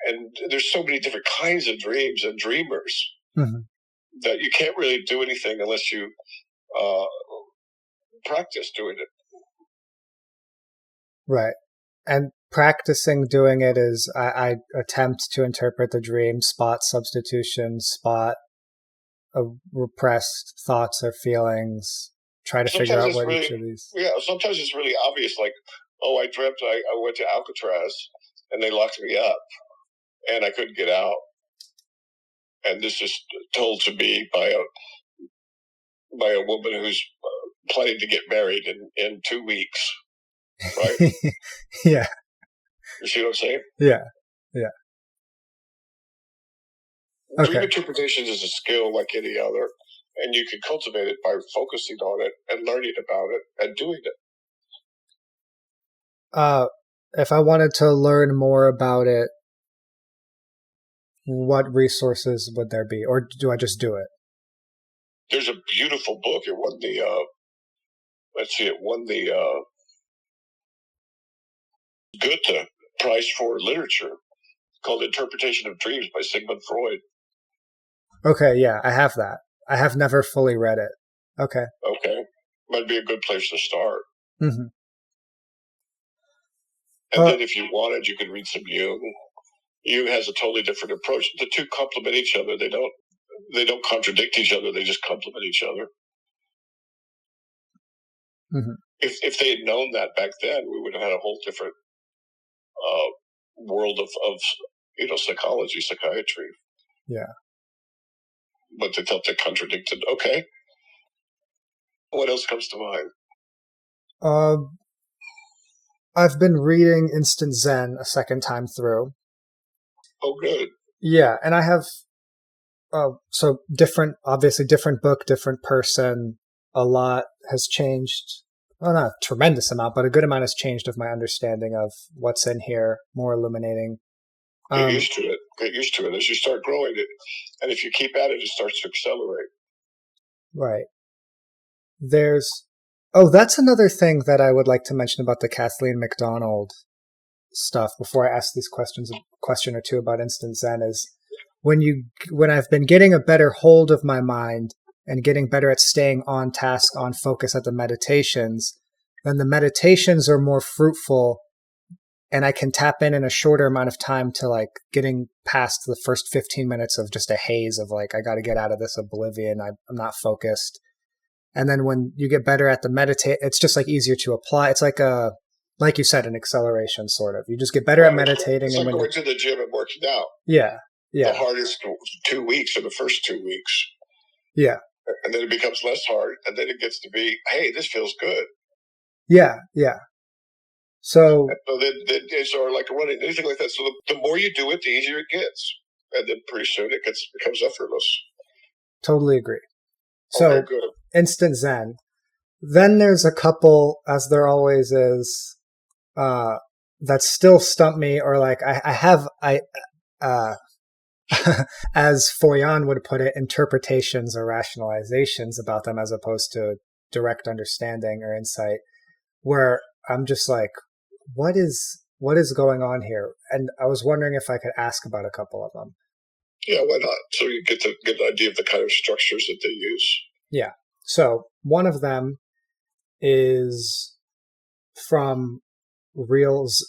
And there's so many different kinds of dreams and dreamers that you can't really do anything unless you practice doing it. Right. And practicing doing it is I attempt to interpret the dream, spot substitution, spot repressed thoughts or feelings, try to figure out what each of these. Yeah, sometimes it's really obvious, like, oh, I dreamt I went to Alcatraz and they locked me up and I couldn't get out. And this is told to me by a woman who's planning to get married in 2 weeks, right? Yeah. You see what I'm saying? Yeah. Yeah. Okay. Dream interpretation is a skill like any other, and you can cultivate it by focusing on it and learning about it and doing it. If I wanted to learn more about it, what resources would there be, or do I just do it? There's a beautiful book. It won the Goethe Prize for Literature, called Interpretation of Dreams by Sigmund Freud. Okay, yeah, I have that. I have never fully read it. Okay. Might be a good place to start. Mm-hmm. And then if you wanted, you could read some Jung. Jung has a totally different approach. The two complement each other. They don't contradict each other. They just complement each other. Mm-hmm. If they had known that back then, we would have had a whole different world of psychology, psychiatry. Yeah. But they felt they contradicted. Okay. What else comes to mind? I've been reading Instant Zen a second time through. Oh, good. Yeah, and I have so obviously different book, different person. A lot has changed. Well, not a tremendous amount, but a good amount has changed of my understanding of what's in here, more illuminating. Get used to it. Get used to it. As you start growing it, and if you keep at it, it starts to accelerate. Right. That's another thing that I would like to mention about the Kathleen MacDonald stuff before I ask these questions, a question or two about Instant Zen, is when I've been getting a better hold of my mind and getting better at staying on task, on focus at the meditations, then the meditations are more fruitful and I can tap in a shorter amount of time to like getting past the first 15 minutes of just a haze of like, I got to get out of this oblivion. I'm not focused. And then when you get better at the meditate, it's just like easier to apply. It's like you said, an acceleration sort of. You just get better at meditating. It's like going to the gym and working out. Yeah. The hardest 2 weeks or the first 2 weeks. Yeah. And then it becomes less hard. And then it gets to be, hey, this feels good. Yeah. Yeah. So then it's sort of like running, anything like that. So the more you do it, the easier it gets. And then pretty soon it becomes effortless. Totally agree. So good. Instant Zen. Then there's a couple, as there always is, that still stump me, or like as Foyan would put it, interpretations or rationalizations about them as opposed to direct understanding or insight, where I'm just like, what is going on here? And I was wondering if I could ask about a couple of them. Yeah, why not? So you get to get an idea of the kind of structures that they use. Yeah. So one of them is from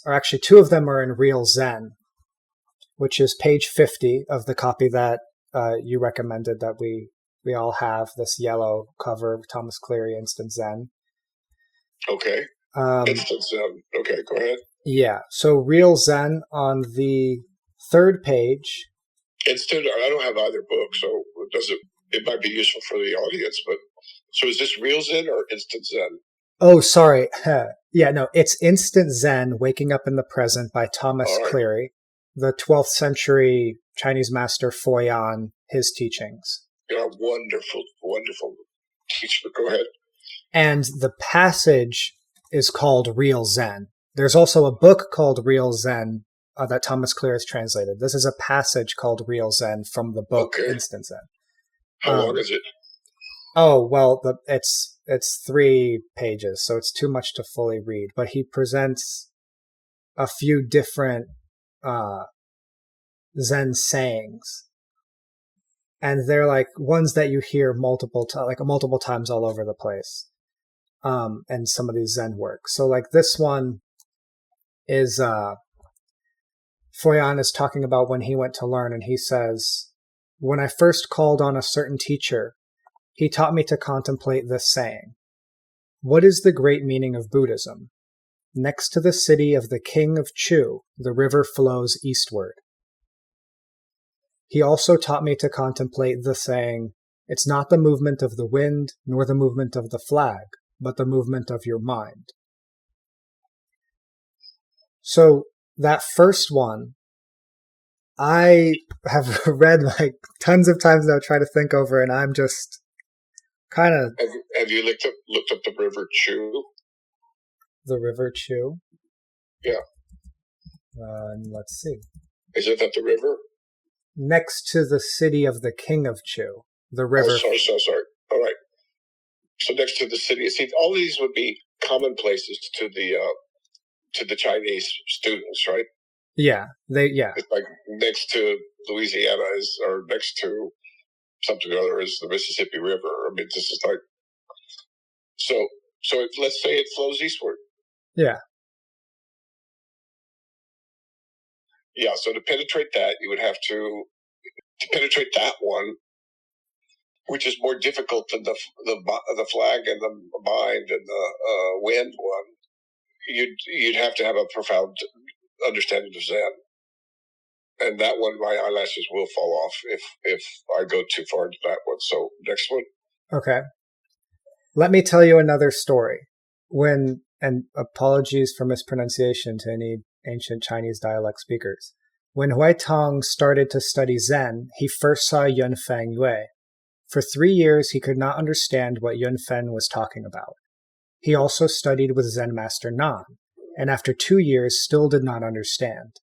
actually two of them are in Real Zen, which is page 50 of the copy that you recommended that we all have, this yellow cover, Thomas Cleary, Instant Zen. Okay. Instant Zen. Okay, go ahead. Yeah. So Real Zen on the third page. Instant, I don't have either book, so it might be useful for the audience, but so is this Real Zen or Instant Zen? Oh, sorry. Yeah, no, it's Instant Zen, Waking Up in the Present by Thomas Cleary, the 12th century Chinese master Foyan, his teachings. Yeah, wonderful, wonderful teacher. Go ahead. And the passage is called Real Zen. There's also a book called Real Zen that Thomas Cleary has translated. This is a passage called Real Zen from the book Instant Zen. How long is it? Oh, well, it's 3 pages, so it's too much to fully read. But he presents a few different Zen sayings, and they're like ones that you hear multiple times all over the place. And some of these Zen works. So like this one is Foyan is talking about when he went to learn, and he says, "When I first called on a certain teacher, he taught me to contemplate this saying. What is the great meaning of Buddhism? Next to the city of the king of Chu, the river flows eastward. He also taught me to contemplate the saying, it's not the movement of the wind, nor the movement of the flag, but the movement of your mind." So that first one, I have read like tons of times now, try to think over, and I'm just kind of... Have you looked up the river Chu? The river Chu? Yeah. Let's see. Isn't that the river? Next to the city of the king of Chu, the river... Oh, sorry. All right. So next to the city. See, all these would be commonplaces to the Chinese students, right? Yeah, It's like next to Louisiana or next to something or other is the Mississippi River. I mean, this is like so. Let's say it flows eastward. Yeah. Yeah. So to penetrate that, you would have to penetrate that one, which is more difficult than the flag and the mind and the wind one. You'd have to have a profound understanding of Zen. And that one, my eyelashes will fall off if I go too far into that one. So next one. Okay. Let me tell you another story. And apologies for mispronunciation to any ancient Chinese dialect speakers. When Huaitong started to study Zen, he first saw Yunfeng Yue. For 3 years, he could not understand what Yunfen was talking about. He also studied with Zen Master Nan, and after 2 years still did not understand.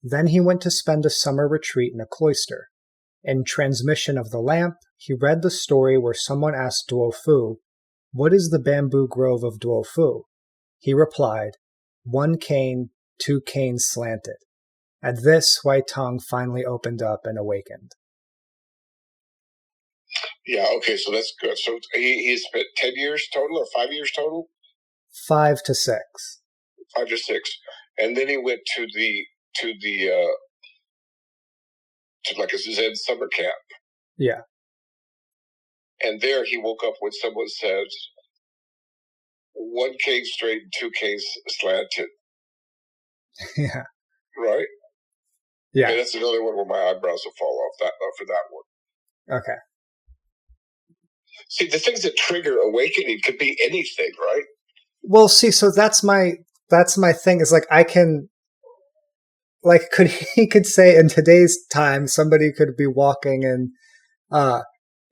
Then he went to spend a summer retreat in a cloister. In Transmission of the Lamp, he read the story where someone asked Duo Fu, "What is the bamboo grove of Duo Fu?" He replied, "1 cane, 2 canes slanted." At this, Huaitong finally opened up and awakened. Yeah, okay, so that's good. So he spent 10 years total or 5 years total? 5 to 6. 5 to 6. And then he went to like a Zen summer camp. Yeah. And there he woke up when someone said, 1 cane straight and 2 canes slanted. Yeah. Right? Yeah. Okay, that's another one where my eyebrows will fall off for that one. Okay. See, the things that trigger awakening could be anything, right? Well, see, so that's my thing, is like, I can, like, he could say in today's time, somebody could be walking and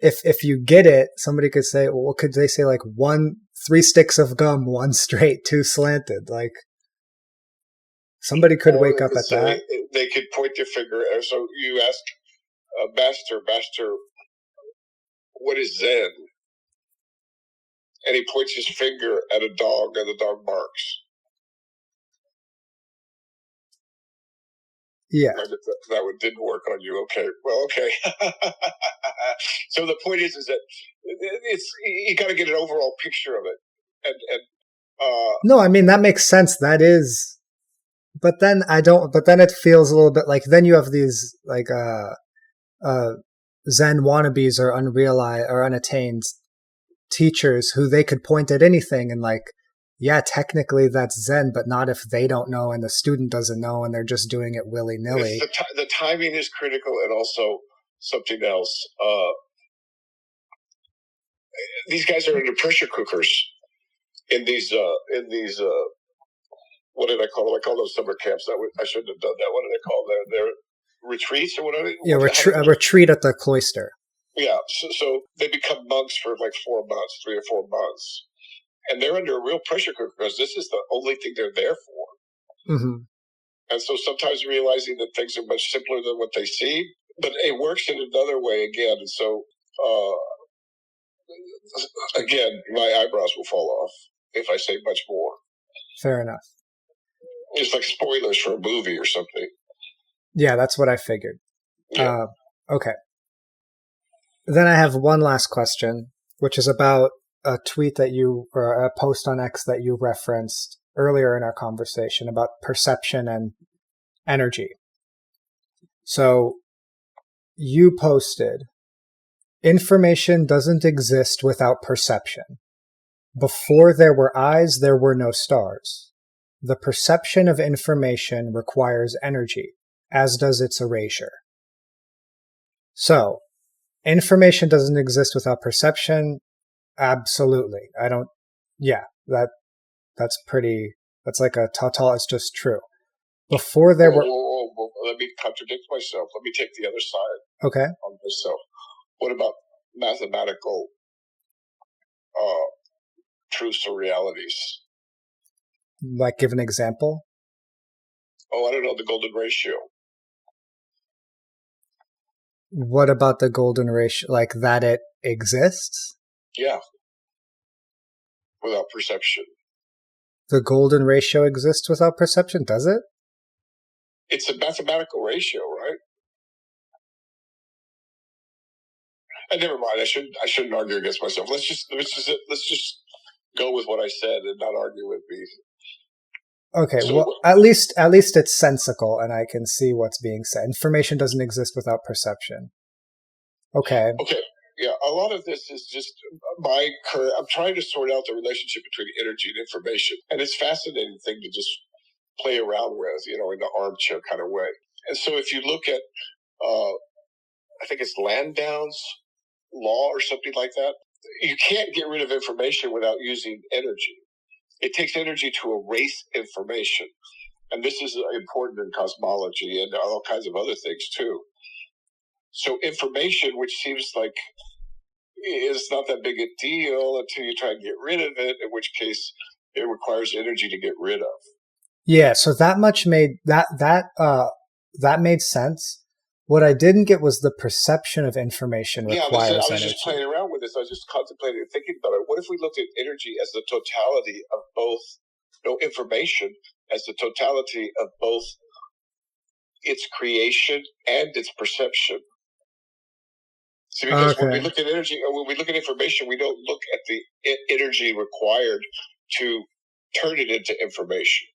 if you get it, somebody could say, well, could they say like 3 sticks of gum, 1 straight, 2 slanted? Like, somebody could wake up at that. They could point their finger. So you ask, Master, what is Zen? And he points his finger at a dog, and the dog barks. Yeah. That one didn't work on you. Okay. Well, okay. So the point is that you got to get an overall picture of it. No, I mean, that makes sense. That is, but then it feels a little bit like, then you have these like Zen wannabes or unrealized or unattained teachers who they could point at anything and like, yeah, technically that's Zen, but not if they don't know and the student doesn't know and they're just doing it willy-nilly. The timing is critical, and also something else. These guys are under pressure cookers in these what did I call them? I call them summer camps. I shouldn't have done that. What do they call them? Their retreats, or what are they? Yeah, a retreat at the cloister. Yeah, so they become monks for like 4 months, 3 or 4 months. And they're under a real pressure cooker because this is the only thing they're there for. Mm-hmm. And so sometimes realizing that things are much simpler than what they seem, but it works in another way again. And so, again, my eyebrows will fall off if I say much more. Fair enough. It's like spoilers for a movie or something. Yeah, that's what I figured. Yeah. Okay. Then I have one last question, which is about a tweet that or a post on X that you referenced earlier in our conversation about perception and energy. So you posted, information doesn't exist without perception. Before there were eyes, there were no stars. The perception of information requires energy, as does its erasure. So, information doesn't exist without perception. Absolutely. That's like a tautology. It's just true. Before there were... Let me contradict myself. Let me take the other side. Okay. On this. So, what about mathematical truths or realities? Like, give an example? I don't know, the golden ratio. What about the golden ratio? Like, that it exists? Yeah. Without perception. The golden ratio exists without perception, does it? It's a mathematical ratio, right? And never mind. I shouldn't argue against myself. Let's just go with what I said and not argue with me. Okay, so, well, at least it's sensical, and I can see what's being said. Information doesn't exist without perception. Okay. Okay. Yeah, a lot of this is just I'm trying to sort out the relationship between energy and information, and it's a fascinating thing to just play around with, in the armchair kind of way. And so if you look at, I think it's Landau's law or something like that, you can't get rid of information without using energy. It takes energy to erase information. And this is important in cosmology and all kinds of other things too. So information, which seems like it's not that big a deal until you try and get rid of it, in which case it requires energy to get rid of. Yeah, so that much made that made sense. What I didn't get was the perception of information requires energy. I was just playing around with this. I was just contemplating and thinking about it. What if we looked at energy as the totality of both, information as the totality of both its creation and its perception? See, because when we look at energy, or when we look at information, we don't look at the energy required to turn it into information.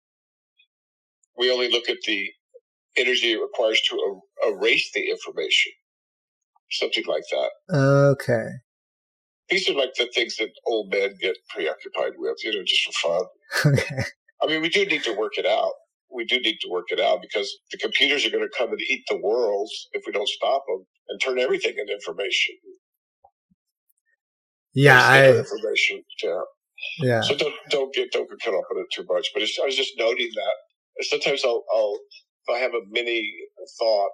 We only look at the energy it requires to erase the information. Something like that. Okay. These are like the things that old men get preoccupied with, just for fun. Okay. I mean, we do need to work it out. We do need to work it out because the computers are going to come and eat the worlds if we don't stop them and turn everything into information. Yeah, information. Yeah. So don't get caught up in it too much. But I was just noting that sometimes I'll if I have a mini thought,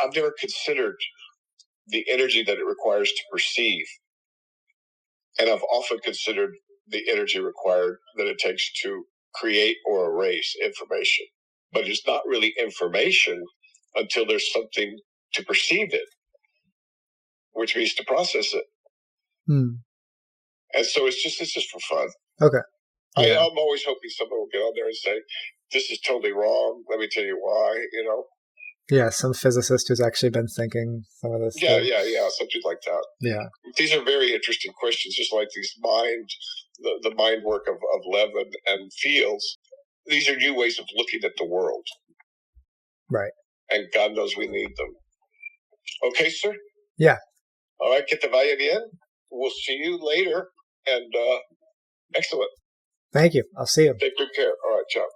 I've never considered the energy that it requires to perceive, and I've often considered the energy required that it takes to create or erase information. But it's not really information until there's something to perceive it, which means to process it. And so it's just for fun. Okay. Yeah. I'm always hoping someone will get on there and say, this is totally wrong. Let me tell you why, Yeah, some physicist who's actually been thinking some of this. Yeah, something like that. Yeah. These are very interesting questions, just like these the mind work of Levin and Fields. These are new ways of looking at the world. Right. And God knows we need them. Okay, sir? Yeah. All right, que te vaya bien. We'll see you later. And excellent. Thank you. I'll see you. Take good care. All right, ciao.